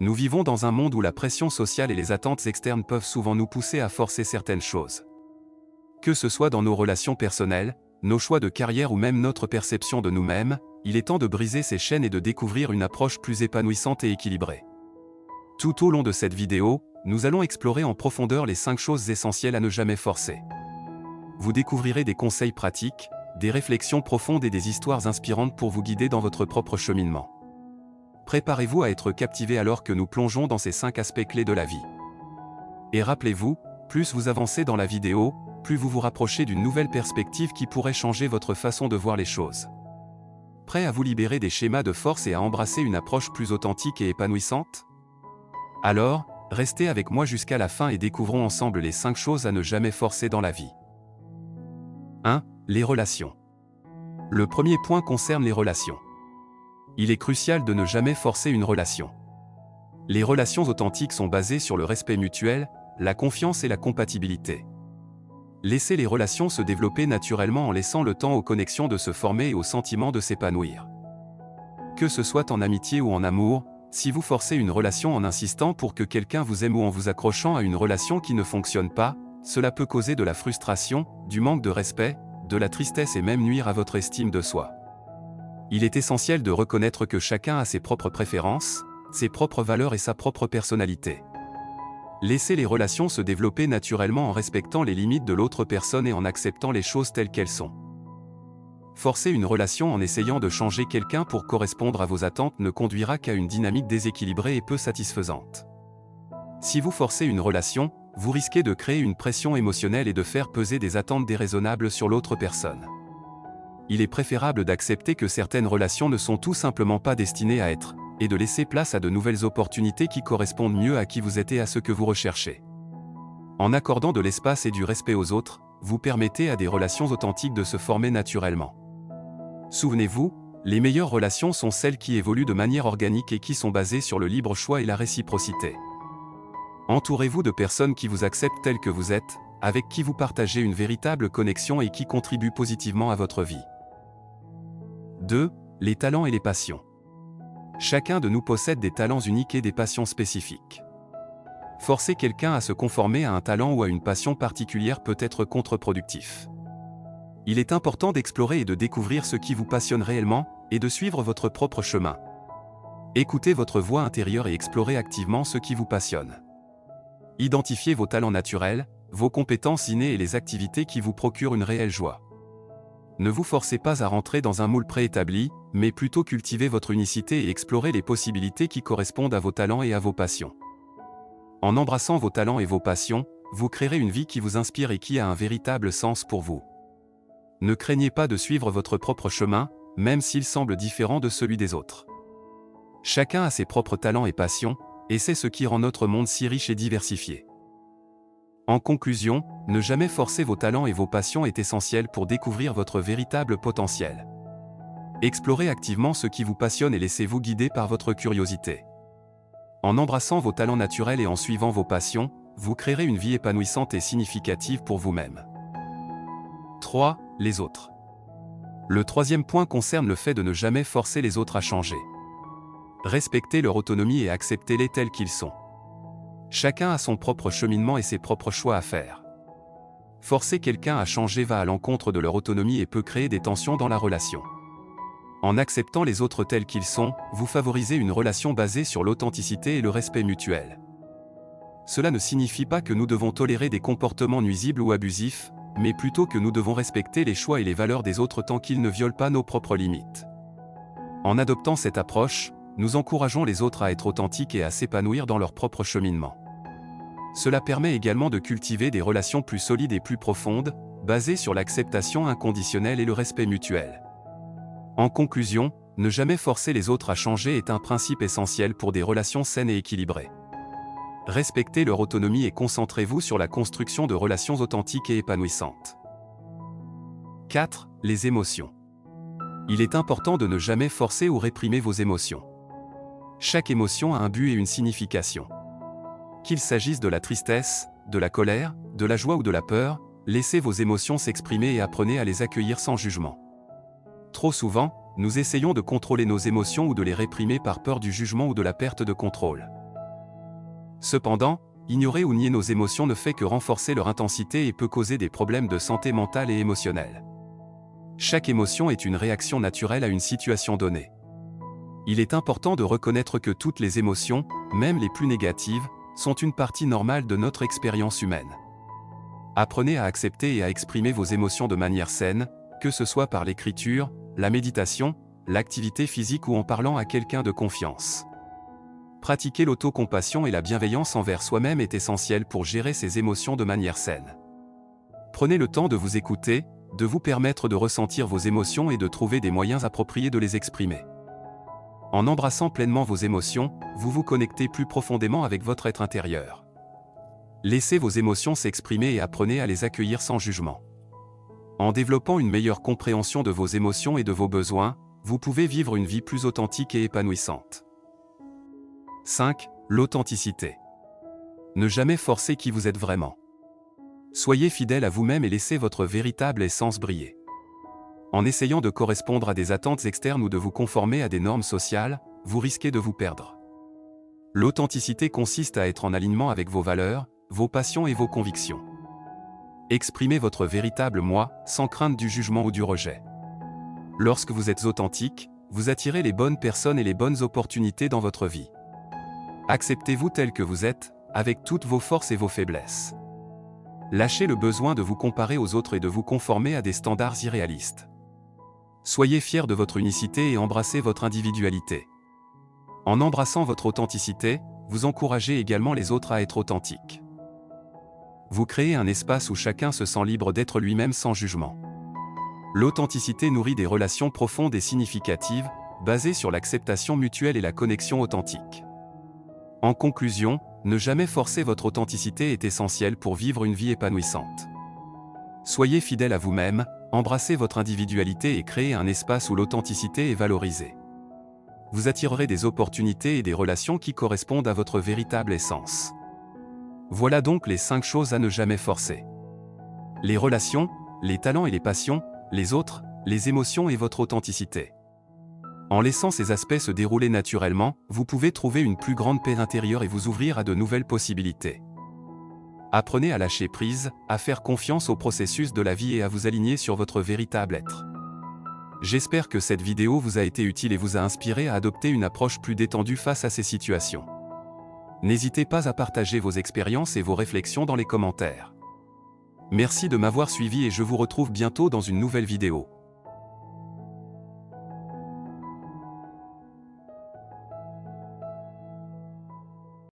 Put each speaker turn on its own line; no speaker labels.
Nous vivons dans un monde où la pression sociale et les attentes externes peuvent souvent nous pousser à forcer certaines choses. Que ce soit dans nos relations personnelles, nos choix de carrière ou même notre perception de nous-mêmes, il est temps de briser ces chaînes et de découvrir une approche plus épanouissante et équilibrée. Tout au long de cette vidéo, nous allons explorer en profondeur les 5 choses essentielles à ne jamais forcer. Vous découvrirez des conseils pratiques, des réflexions profondes et des histoires inspirantes pour vous guider dans votre propre cheminement. Préparez-vous à être captivé alors que nous plongeons dans ces 5 aspects clés de la vie. Et rappelez-vous, plus vous avancez dans la vidéo, plus vous vous rapprochez d'une nouvelle perspective qui pourrait changer votre façon de voir les choses. Prêt à vous libérer des schémas de force et à embrasser une approche plus authentique et épanouissante? Alors, restez avec moi jusqu'à la fin et découvrons ensemble les 5 choses à ne jamais forcer dans la vie. 1. Les relations. Le premier point concerne les relations. Il est crucial de ne jamais forcer une relation. Les relations authentiques sont basées sur le respect mutuel, la confiance et la compatibilité. Laissez les relations se développer naturellement en laissant le temps aux connexions de se former et aux sentiments de s'épanouir. Que ce soit en amitié ou en amour, si vous forcez une relation en insistant pour que quelqu'un vous aime ou en vous accrochant à une relation qui ne fonctionne pas, cela peut causer de la frustration, du manque de respect, de la tristesse et même nuire à votre estime de soi. Il est essentiel de reconnaître que chacun a ses propres préférences, ses propres valeurs et sa propre personnalité. Laissez les relations se développer naturellement en respectant les limites de l'autre personne et en acceptant les choses telles qu'elles sont. Forcer une relation en essayant de changer quelqu'un pour correspondre à vos attentes ne conduira qu'à une dynamique déséquilibrée et peu satisfaisante. Si vous forcez une relation, vous risquez de créer une pression émotionnelle et de faire peser des attentes déraisonnables sur l'autre personne. Il est préférable d'accepter que certaines relations ne sont tout simplement pas destinées à être, et de laisser place à de nouvelles opportunités qui correspondent mieux à qui vous êtes et à ce que vous recherchez. En accordant de l'espace et du respect aux autres, vous permettez à des relations authentiques de se former naturellement. Souvenez-vous, les meilleures relations sont celles qui évoluent de manière organique et qui sont basées sur le libre choix et la réciprocité. Entourez-vous de personnes qui vous acceptent telles que vous êtes, avec qui vous partagez une véritable connexion et qui contribuent positivement à votre vie. 2. Les talents et les passions. Chacun de nous possède des talents uniques et des passions spécifiques. Forcer quelqu'un à se conformer à un talent ou à une passion particulière peut être contre-productif. Il est important d'explorer et de découvrir ce qui vous passionne réellement, et de suivre votre propre chemin. Écoutez votre voix intérieure et explorez activement ce qui vous passionne. Identifiez vos talents naturels, vos compétences innées et les activités qui vous procurent une réelle joie. Ne vous forcez pas à rentrer dans un moule préétabli, mais plutôt cultivez votre unicité et explorez les possibilités qui correspondent à vos talents et à vos passions. En embrassant vos talents et vos passions, vous créerez une vie qui vous inspire et qui a un véritable sens pour vous. Ne craignez pas de suivre votre propre chemin, même s'il semble différent de celui des autres. Chacun a ses propres talents et passions, et c'est ce qui rend notre monde si riche et diversifié. En conclusion, ne jamais forcer vos talents et vos passions est essentiel pour découvrir votre véritable potentiel. Explorez activement ce qui vous passionne et laissez-vous guider par votre curiosité. En embrassant vos talents naturels et en suivant vos passions, vous créerez une vie épanouissante et significative pour vous-même. 3. Les autres. Le troisième point concerne le fait de ne jamais forcer les autres à changer. Respectez leur autonomie et acceptez-les tels qu'ils sont. Chacun a son propre cheminement et ses propres choix à faire. Forcer quelqu'un à changer va à l'encontre de leur autonomie et peut créer des tensions dans la relation. En acceptant les autres tels qu'ils sont, vous favorisez une relation basée sur l'authenticité et le respect mutuel. Cela ne signifie pas que nous devons tolérer des comportements nuisibles ou abusifs, mais plutôt que nous devons respecter les choix et les valeurs des autres tant qu'ils ne violent pas nos propres limites. En adoptant cette approche, nous encourageons les autres à être authentiques et à s'épanouir dans leur propre cheminement. Cela permet également de cultiver des relations plus solides et plus profondes, basées sur l'acceptation inconditionnelle et le respect mutuel. En conclusion, ne jamais forcer les autres à changer est un principe essentiel pour des relations saines et équilibrées. Respectez leur autonomie et concentrez-vous sur la construction de relations authentiques et épanouissantes. 4. Les émotions. Il est important de ne jamais forcer ou réprimer vos émotions. Chaque émotion a un but et une signification. Qu'il s'agisse de la tristesse, de la colère, de la joie ou de la peur, laissez vos émotions s'exprimer et apprenez à les accueillir sans jugement. Trop souvent, nous essayons de contrôler nos émotions ou de les réprimer par peur du jugement ou de la perte de contrôle. Cependant, ignorer ou nier nos émotions ne fait que renforcer leur intensité et peut causer des problèmes de santé mentale et émotionnelle. Chaque émotion est une réaction naturelle à une situation donnée. Il est important de reconnaître que toutes les émotions, même les plus négatives, sont une partie normale de notre expérience humaine. Apprenez à accepter et à exprimer vos émotions de manière saine, que ce soit par l'écriture, la méditation, l'activité physique ou en parlant à quelqu'un de confiance. Pratiquer l'autocompassion et la bienveillance envers soi-même est essentiel pour gérer ses émotions de manière saine. Prenez le temps de vous écouter, de vous permettre de ressentir vos émotions et de trouver des moyens appropriés de les exprimer. En embrassant pleinement vos émotions, vous vous connectez plus profondément avec votre être intérieur. Laissez vos émotions s'exprimer et apprenez à les accueillir sans jugement. En développant une meilleure compréhension de vos émotions et de vos besoins, vous pouvez vivre une vie plus authentique et épanouissante. 5. L'authenticité. Ne jamais forcer qui vous êtes vraiment. Soyez fidèle à vous-même et laissez votre véritable essence briller. En essayant de correspondre à des attentes externes ou de vous conformer à des normes sociales, vous risquez de vous perdre. L'authenticité consiste à être en alignement avec vos valeurs, vos passions et vos convictions. Exprimez votre véritable moi, sans crainte du jugement ou du rejet. Lorsque vous êtes authentique, vous attirez les bonnes personnes et les bonnes opportunités dans votre vie. Acceptez-vous tel que vous êtes, avec toutes vos forces et vos faiblesses. Lâchez le besoin de vous comparer aux autres et de vous conformer à des standards irréalistes. Soyez fiers de votre unicité et embrassez votre individualité. En embrassant votre authenticité, vous encouragez également les autres à être authentiques. Vous créez un espace où chacun se sent libre d'être lui-même sans jugement. L'authenticité nourrit des relations profondes et significatives, basées sur l'acceptation mutuelle et la connexion authentique. En conclusion, ne jamais forcer votre authenticité est essentiel pour vivre une vie épanouissante. Soyez fidèle à vous-même, embrassez votre individualité et créez un espace où l'authenticité est valorisée. Vous attirerez des opportunités et des relations qui correspondent à votre véritable essence. Voilà donc les 5 choses à ne jamais forcer. Les relations, les talents et les passions, les autres, les émotions et votre authenticité. En laissant ces aspects se dérouler naturellement, vous pouvez trouver une plus grande paix intérieure et vous ouvrir à de nouvelles possibilités. Apprenez à lâcher prise, à faire confiance au processus de la vie et à vous aligner sur votre véritable être. J'espère que cette vidéo vous a été utile et vous a inspiré à adopter une approche plus détendue face à ces situations. N'hésitez pas à partager vos expériences et vos réflexions dans les commentaires. Merci de m'avoir suivi et je vous retrouve bientôt dans une nouvelle vidéo.